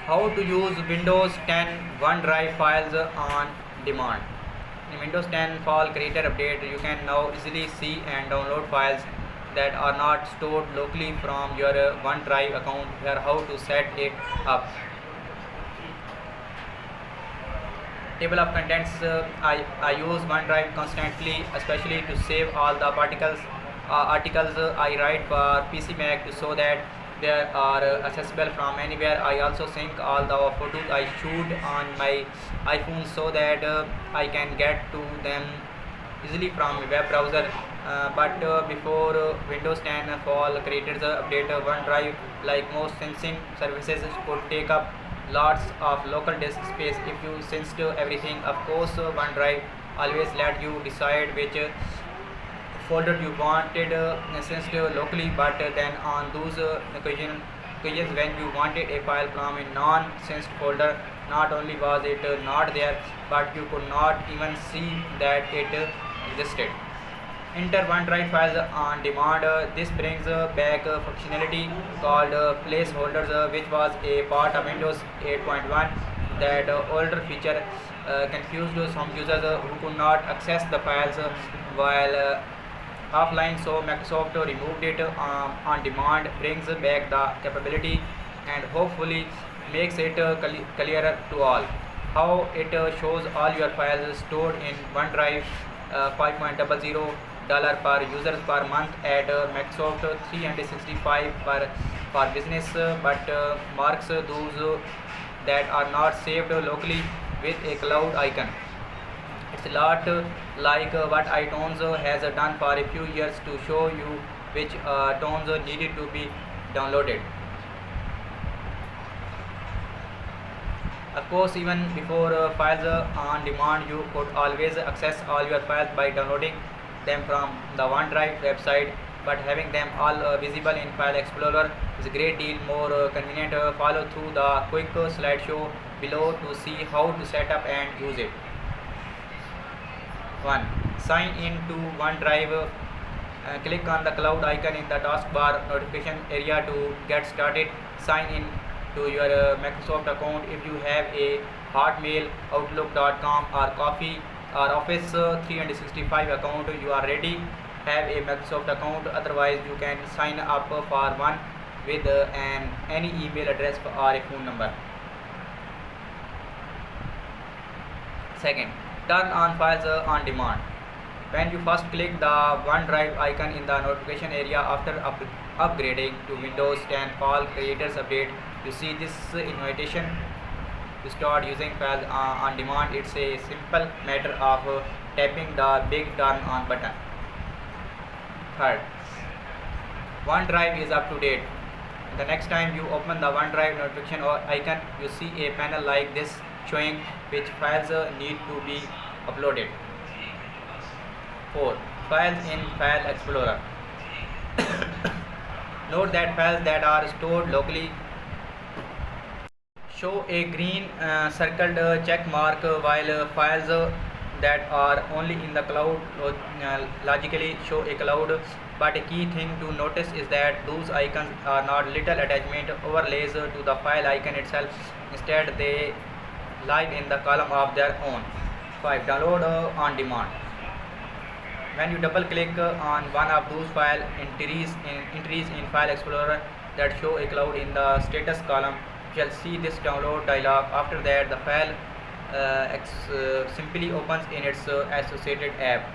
How to use Windows 10 OneDrive files on demand. In Windows 10 Fall Creator Update, you can now easily see and download files that are not stored locally from your OneDrive account. Here, how to set it up. Table of contents. I use OneDrive constantly, especially to save all the articles I write for PC Mac so that they are accessible from anywhere. I also sync all the photos I shoot on my iPhone so that I can get to them easily from a web browser. But before Windows 10 Fall created the update, OneDrive, like most syncing services, could take up lots of local disk space. If you synced everything, of course, OneDrive always let you decide which folder you wanted synced locally. But then on those occasions when you wanted a file from a non-synced folder, not only was it not there, but you could not even see that it existed. Enter OneDrive files on demand. This brings back functionality called placeholders, which was a part of Windows 8.1. That older feature confused some users who could not access the files while offline. So Microsoft removed it. On demand brings back the capability and hopefully makes it clearer to all. How it shows all your files stored in OneDrive. 5.00 dollar per user per month at Microsoft 365 per business, but marks those that are not saved locally with a cloud icon. It's a lot like what iTunes has done for a few years to show you which tones needed to be downloaded. Of course, even before files on demand, you could always access all your files by downloading them from the OneDrive website, but having them all visible in File Explorer is a great deal more convenient. Follow through the quick slideshow below to see how to set up and use it. 1. Sign in to OneDrive. Click on the cloud icon in the taskbar notification area to get started. Sign in to your Microsoft account. If you have a Hotmail, Outlook.com or Coffee or Office 365 account, you already have a Microsoft account. Otherwise, you can sign up for one with any email address or a phone number. Second, turn on files on demand. When you first click the OneDrive icon in the notification area after upgrading to Windows 10 Fall Creators Update, you see this invitation to start using files on demand. It's a simple matter of tapping the big turn on button. Third, OneDrive is up to date. The next time you open the OneDrive notification icon, you see a panel like this showing which files need to be uploaded. 4. Files in File Explorer. Note that files that are stored locally show a green circled check mark, while files that are only in the cloud logically show a cloud. But a key thing to notice is that those icons are not little attachment overlays to the file icon itself. Instead, they lie in the column of their own. 5. Download on demand. When you double click on one of those file entries in File Explorer that show a cloud in the status column, you shall see this download dialog. After that, the file simply opens in its associated app.